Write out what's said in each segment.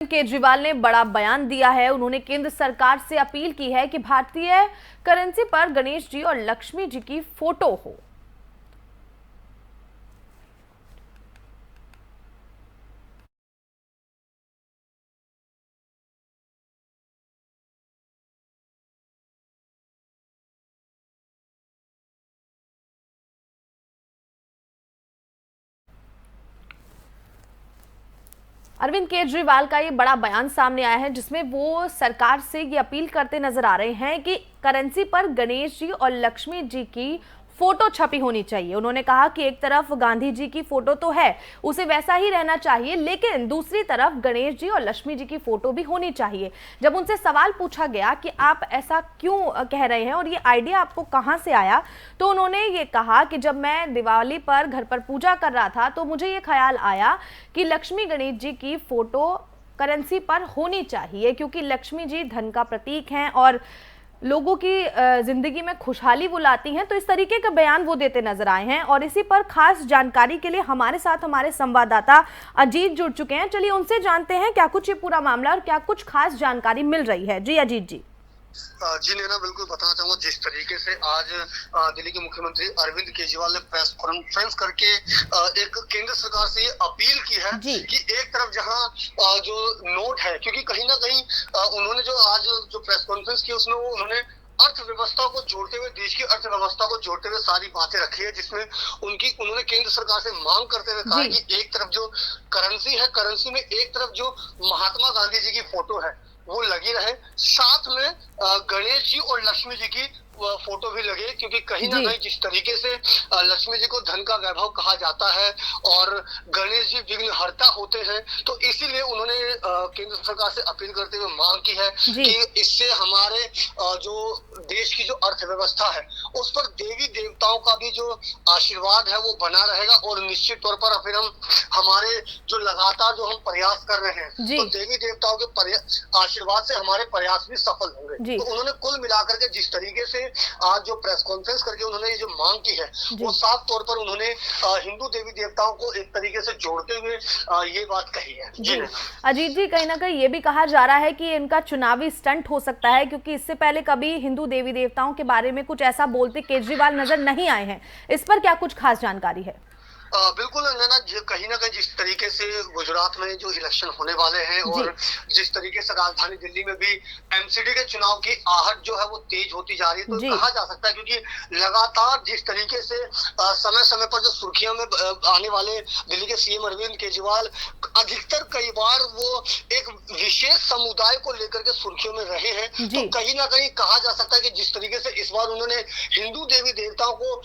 केजरीवाल ने बड़ा बयान दिया है। उन्होंने केंद्र सरकार से अपील की है कि भारतीय करेंसी पर गणेश जी और लक्ष्मी जी की फोटो हो। अरविंद केजरीवाल का ये बड़ा बयान सामने आया है, जिसमें वो सरकार से ये अपील करते नजर आ रहे हैं कि करेंसी पर गणेश जी और लक्ष्मी जी की फोटो छपी होनी चाहिए। उन्होंने कहा कि एक तरफ गांधी जी की फोटो तो है, उसे वैसा ही रहना चाहिए, लेकिन दूसरी तरफ गणेश जी और लक्ष्मी जी की फोटो भी होनी चाहिए। जब उनसे सवाल पूछा गया कि आप ऐसा क्यों कह रहे हैं और ये आइडिया आपको कहां से आया, तो उन्होंने ये कहा कि जब मैं दिवाली पर घर पर पूजा कर रहा था तो मुझे ये ख्याल आया कि लक्ष्मी गणेश जी की फोटो करेंसी पर होनी चाहिए, क्योंकि लक्ष्मी जी धन का प्रतीक हैं और लोगों की जिंदगी में खुशहाली वो लाती हैं। तो इस तरीके का बयान वो देते नजर आए हैं और इसी पर खास जानकारी के लिए हमारे साथ हमारे संवाददाता अजीत जुड़ चुके हैं। चलिए उनसे जानते हैं क्या कुछ ये पूरा मामला और क्या कुछ खास जानकारी मिल रही है। जी अजीत जी। जी नैना, बिल्कुल बताना चाहूंगा। जिस तरीके से आज दिल्ली के मुख्यमंत्री अरविंद केजरीवाल ने प्रेस कॉन्फ्रेंस करके एक केंद्र सरकार से ये अपील की है कि एक तरफ जहां जो नोट है, क्योंकि कहीं ना कहीं उन्होंने जो आज जो प्रेस कॉन्फ्रेंस की उसमें उन्होंने अर्थव्यवस्था को जोड़ते हुए, देश की अर्थव्यवस्था को जोड़ते हुए सारी बातें रखी है, जिसमें उन्होंने केंद्र सरकार से मांग करते हुए कहा कि एक तरफ जो करेंसी है, करेंसी में एक तरफ जो महात्मा गांधी जी की फोटो है वो लगी रहे, साथ में गणेश जी और लक्ष्मी जी की फोटो भी लगे, क्योंकि कहीं ना कहीं जिस तरीके से लक्ष्मी जी को धन का वैभव कहा जाता है और गणेश जी विघ्नहर्ता होते हैं, तो इसीलिए उन्होंने केंद्र सरकार से अपील करते हुए मांग की है कि इससे हमारे जो देश की जो अर्थव्यवस्था है उस पर देवी देवताओं का भी जो आशीर्वाद है वो बना रहेगा और निश्चित तौर पर फिर हम हमारे जो लगातार जो हम प्रयास कर रहे हैं तो देवी देवताओं के आशीर्वाद से हमारे प्रयास भी सफल होंगे। तो उन्होंने कुल मिलाकर के जिस तरीके से आज जो प्रेस कॉन्फ्रेंस करके उन्होंने ये जो मांग की है वो साफ तौर पर उन्होंने हिंदू देवी देवताओं को एक तरीके से जोड़ते हुए ये बात कही है। जी अजीत जी, कहीं ना कहीं ये भी कहा जा रहा है कि इनका चुनावी स्टंट हो सकता है, क्योंकि इससे पहले कभी हिंदू देवी देवताओं के बारे में कुछ ऐसा बोलते केजरीवाल नजर नहीं आए हैं। इस पर क्या कुछ खास जानकारी है? बिल्कुल नैना, कहीं ना कहीं जिस तरीके से गुजरात में जो इलेक्शन होने वाले हैं और जिस तरीके से राजधानी दिल्ली में भी एमसीडी के चुनाव की आहट जो है वो तेज होती जा रही है, तो कहा जा सकता है, क्योंकि लगातार जिस तरीके से समय समय पर जो सुर्खियों में आने वाले दिल्ली के सीएम अरविंद केजरीवाल अधिकतर कई बार वो एक विशेष समुदाय को लेकर के सुर्खियों में रहे हैं, तो कहीं ना कहीं कहा जा सकता है कि जिस तरीके से इस बार उन्होंने हिंदू देवी देवताओं को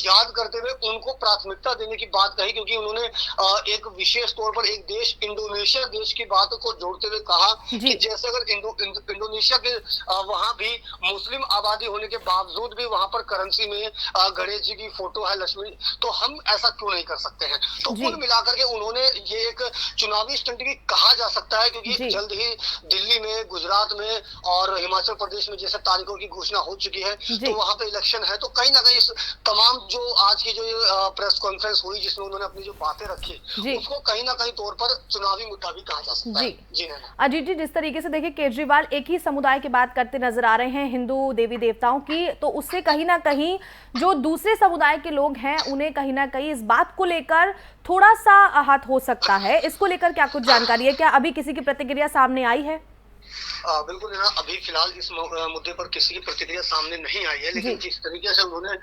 याद करते हुए उनको प्राथमिकता देने की बात कही, क्योंकि उन्होंने एक विशेष तौर पर एक देश इंडोनेशिया देश की बात को जोड़ते हुए कहा कि जैसे अगर इंडोनेशिया के वहां भी मुस्लिम आबादी होने के बावजूद भी वहां पर करेंसी में गणेश जी की फोटो है, लक्ष्मी, तो हम ऐसा क्यों नहीं कर सकते हैं। तो कुल मिलाकर के उन्होंने ये एक चुनावी स्टंट भी कहा जा सकता है, क्योंकि जल्द ही दिल्ली में, गुजरात में और हिमाचल प्रदेश में जैसे तारीखों की घोषणा हो चुकी है, तो वहां पे इलेक्शन है, तो कहीं ना कहीं तमाम जो आज की जो प्रेस कॉन्फ्रेंस हुई जिसमें उन्होंने अपनी जो बातें रखी उसको कहीं ना कहीं तौर पर चुनावी मुद्दा भी कहा जा सकता है। जी अजीत जी, जिस तरीके से देखिए केजरीवाल एक ही समुदाय की बात करते नजर आ रहे हैं, हिंदू देवी देवताओं की, तो उससे कहीं ना कहीं जो दूसरे समुदाय के लोग हैं उन्हें कहीं ना कहीं इस बात को लेकर थोड़ा सा आहत हो सकता है। इसको लेकर क्या कुछ जानकारी है? क्या अभी किसी की प्रतिक्रिया सामने आई है? बिल्कुल ना, अभी फिलहाल इस मुद्दे पर किसी की प्रतिक्रिया सामने नहीं आई है, लेकिन जिस तरीके से उन्होंने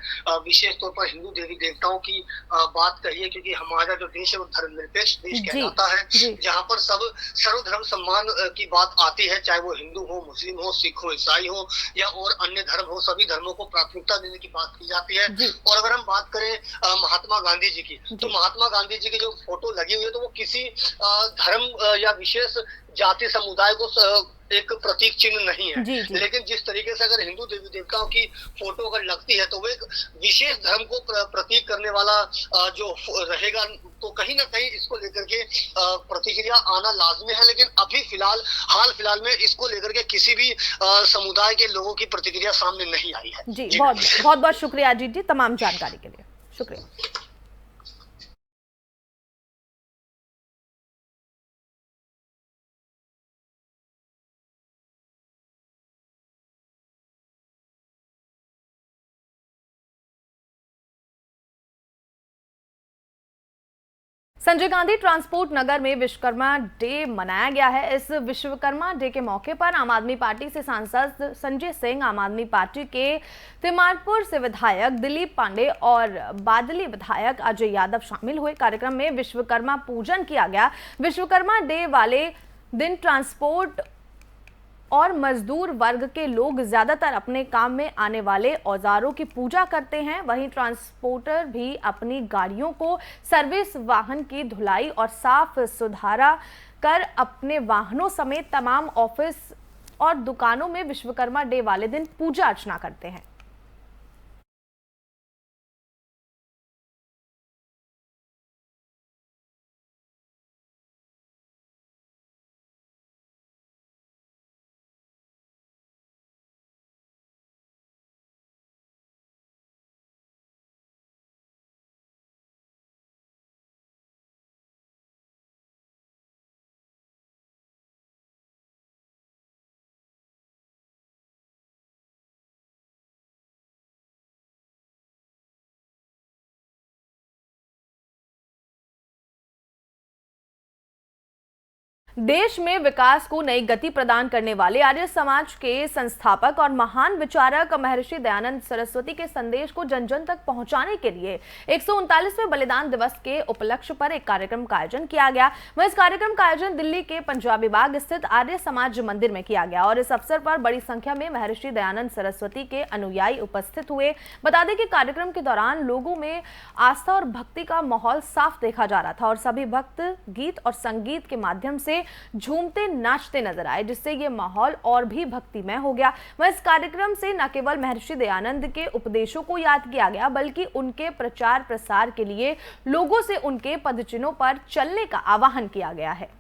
विशेष तौर पर हिंदू देवी देवताओं की बात कही है, क्योंकि हमारा जो देश है वो धर्मनिरपेक्ष देश कहलाता है, जहां पर सब सर्वधर्म सम्मान की बात आती है, चाहे वो हिंदू हो, मुस्लिम हो, सिख हो, ईसाई हो या और अन्य धर्म हो, सभी धर्मों को प्राथमिकता देने की बात की जाती है। और अगर हम बात करें महात्मा गांधी जी की, तो महात्मा गांधी जी की जो फोटो लगी हुई है तो वो किसी धर्म या विशेष जाति समुदाय को एक प्रतीक चिन्ह नहीं है, लेकिन जिस तरीके से अगर हिंदू देवी देवताओं की फोटो अगर लगती है तो वो एक विशेष धर्म को प्रतीक करने वाला जो रहेगा, तो कहीं ना कहीं इसको लेकर के प्रतिक्रिया आना लाजमी है। लेकिन अभी हाल फिलहाल में इसको लेकर के किसी भी समुदाय के लोगों की प्रतिक्रिया सामने नहीं आई है। जी बहुत बहुत शुक्रिया अजीत जी तमाम जानकारी के लिए। शुक्रिया। संजय गांधी ट्रांसपोर्ट नगर में विश्वकर्मा डे मनाया गया है। इस विश्वकर्मा डे के मौके पर आम आदमी पार्टी से सांसद संजय सिंह, आम आदमी पार्टी के तिमारपुर से विधायक दिलीप पांडे और बादली विधायक अजय यादव शामिल हुए। कार्यक्रम में विश्वकर्मा पूजन किया गया। विश्वकर्मा डे वाले दिन ट्रांसपोर्ट और मजदूर वर्ग के लोग ज्यादातर अपने काम में आने वाले औजारों की पूजा करते हैं। वहीं ट्रांसपोर्टर भी अपनी गाड़ियों को सर्विस, वाहन की धुलाई और साफ सुथरा कर अपने वाहनों समेत तमाम ऑफिस और दुकानों में विश्वकर्मा डे वाले दिन पूजा अर्चना करते हैं। देश में विकास को नई गति प्रदान करने वाले आर्य समाज के संस्थापक और महान विचारक महर्षि दयानंद सरस्वती के संदेश को जन जन तक पहुंचाने के लिए 139वें बलिदान दिवस के उपलक्ष्य पर एक कार्यक्रम का आयोजन किया गया। वह इस कार्यक्रम का आयोजन दिल्ली के पंजाबी बाग स्थित आर्य समाज मंदिर में किया गया और इस अवसर पर बड़ी संख्या में महर्षि दयानंद सरस्वती के अनुयायी उपस्थित हुए। बता दें कि कार्यक्रम के दौरान लोगों में आस्था और भक्ति का माहौल साफ देखा जा रहा था और सभी भक्त गीत और संगीत के माध्यम से झूमते नाचते नजर आए, जिससे ये माहौल और भी भक्तिमय हो गया। वह इस कार्यक्रम से न केवल महर्षि दयानंद के उपदेशों को याद किया गया, बल्कि उनके प्रचार प्रसार के लिए लोगों से उनके पदचिन्हों पर चलने का आह्वान किया गया है।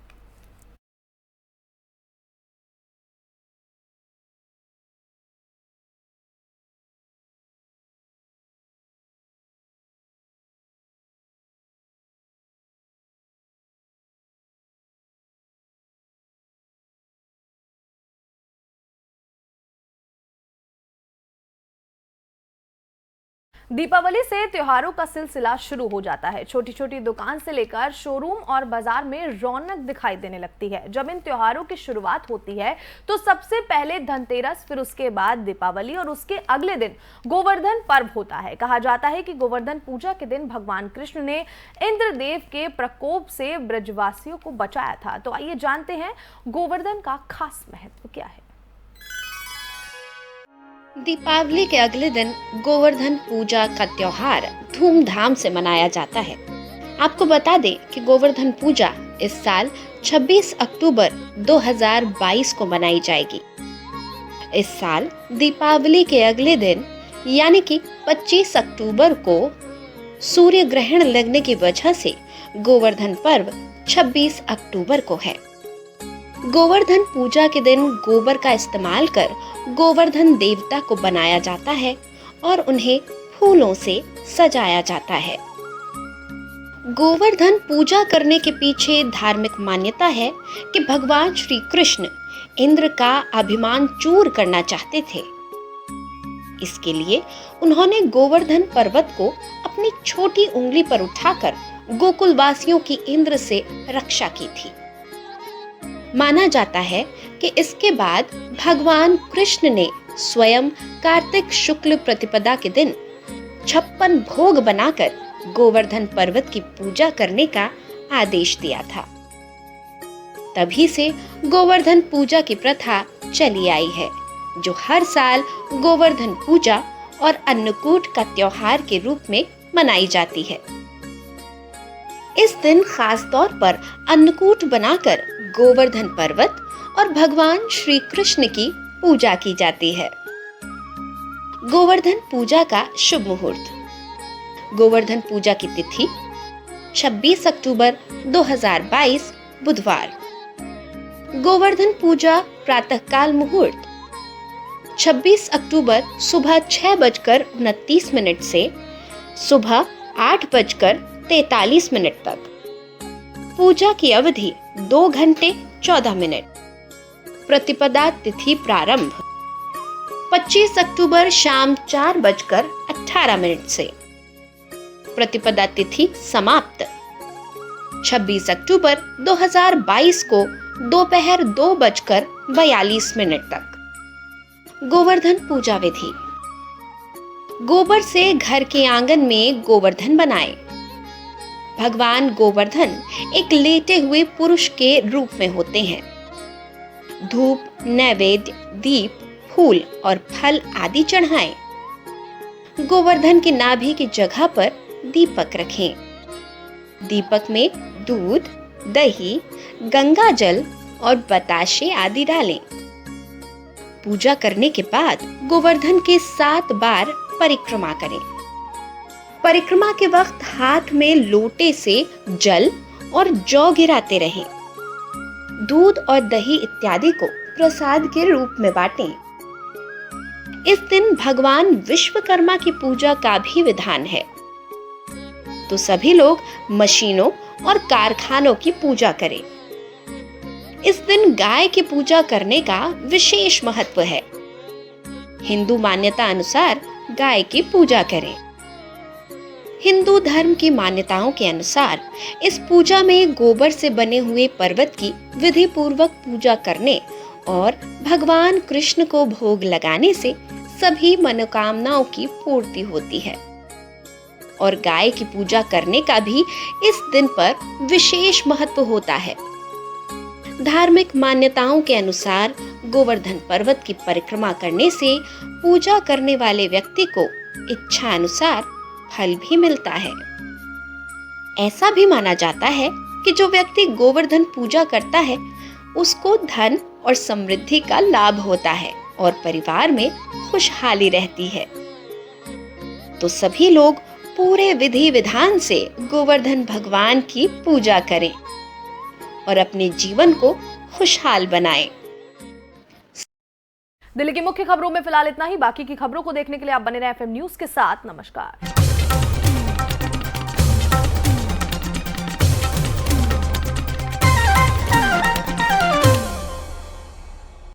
दीपावली से त्योहारों का सिलसिला शुरू हो जाता है। छोटी छोटी दुकान से लेकर शोरूम और बाजार में रौनक दिखाई देने लगती है। जब इन त्योहारों की शुरुआत होती है तो सबसे पहले धनतेरस, फिर उसके बाद दीपावली और उसके अगले दिन गोवर्धन पर्व होता है। कहा जाता है कि गोवर्धन पूजा के दिन भगवान कृष्ण ने इंद्रदेव के प्रकोप से ब्रजवासियों को बचाया था। तो आइए जानते हैं गोवर्धन का खास महत्व क्या है। दीपावली के अगले दिन गोवर्धन पूजा का त्योहार धूमधाम से मनाया जाता है। आपको बता दें कि गोवर्धन पूजा इस साल 26 अक्टूबर 2022 को मनाई जाएगी। इस साल दीपावली के अगले दिन यानी कि 25 अक्टूबर को सूर्य ग्रहण लगने की वजह से गोवर्धन पर्व 26 अक्टूबर को है। गोवर्धन पूजा के दिन गोबर का इस्तेमाल कर गोवर्धन देवता को बनाया जाता है और उन्हें फूलों से सजाया जाता है। गोवर्धन पूजा करने के पीछे धार्मिक मान्यता है कि भगवान श्री कृष्ण इंद्र का अभिमान चूर करना चाहते थे। इसके लिए उन्होंने गोवर्धन पर्वत को अपनी छोटी उंगली पर उठाकर गोकुलवासियों की इंद्र से रक्षा की थी। माना जाता है कि इसके बाद भगवान कृष्ण ने स्वयं कार्तिक शुक्ल प्रतिपदा के दिन 56 भोग बनाकर गोवर्धन पर्वत की पूजा करने का आदेश दिया था। तभी से गोवर्धन पूजा की प्रथा चली आई है, जो हर साल गोवर्धन पूजा और अन्नकूट का त्योहार के रूप में मनाई जाती है। इस दिन खास तौर पर अन्नकूट बनाकर गोवर्धन पर्वत और भगवान श्री कृष्ण की पूजा की जाती है। गोवर्धन पूजा का शुभ मुहूर्त। गोवर्धन पूजा की तिथि 26 अक्टूबर 2022 बुधवार। गोवर्धन पूजा प्रातःकाल मुहूर्त 26 अक्टूबर सुबह 6:29 से सुबह 8:43 तक। पूजा की अवधि 2 घंटे 14 मिनट। प्रतिपदा तिथि प्रारंभ 25 अक्टूबर शाम 4:18 से। प्रतिपदा तिथि समाप्त 26 अक्टूबर 2022 को दोपहर 2:42 तक। गोवर्धन पूजा विधि। गोबर से घर के आंगन में गोवर्धन बनाएं। भगवान गोवर्धन एक लेटे हुए पुरुष के रूप में होते हैं। धूप, नैवेद्य, दीप, फूल और फल आदि चढ़ाएं। गोवर्धन की नाभि की जगह पर दीपक रखें। दीपक में दूध, दही, गंगा जल और बताशे आदि डालें। पूजा करने के बाद गोवर्धन के 7 बार परिक्रमा करें। परिक्रमा के वक्त हाथ में लोटे से जल और जौ गिराते रहें। दूध और दही इत्यादि को प्रसाद के रूप में बांटें। इस दिन भगवान विश्वकर्मा की पूजा का भी विधान है, तो सभी लोग मशीनों और कारखानों की पूजा करें। इस दिन गाय की पूजा करने का विशेष महत्व है। हिंदू मान्यता अनुसार गाय की पूजा करें। हिंदू धर्म की मान्यताओं के अनुसार इस पूजा में गोबर से बने हुए पर्वत की विधि पूर्वक पूजा करने और भगवान कृष्ण को भोग लगाने से सभी मनोकामनाओं की पूर्ति होती है। और गाय की पूजा करने का भी इस दिन पर विशेष महत्व होता है। धार्मिक मान्यताओं के अनुसार गोवर्धन पर्वत की परिक्रमा करने से पूजा करने वाले व्यक्ति को इच्छा अनुसार फल भी मिलता है। ऐसा भी माना जाता है कि जो व्यक्ति गोवर्धन पूजा करता है उसको धन और समृद्धि का लाभ होता है और परिवार में खुशहाली रहती है। तो सभी लोग पूरे विधि विधान से गोवर्धन भगवान की पूजा करें और अपने जीवन को खुशहाल बनाएं। दिल्ली की मुख्य खबरों में फिलहाल इतना ही। बाकी की खबरों को देखने के लिए आप बने रहें FM न्यूज के साथ। नमस्कार।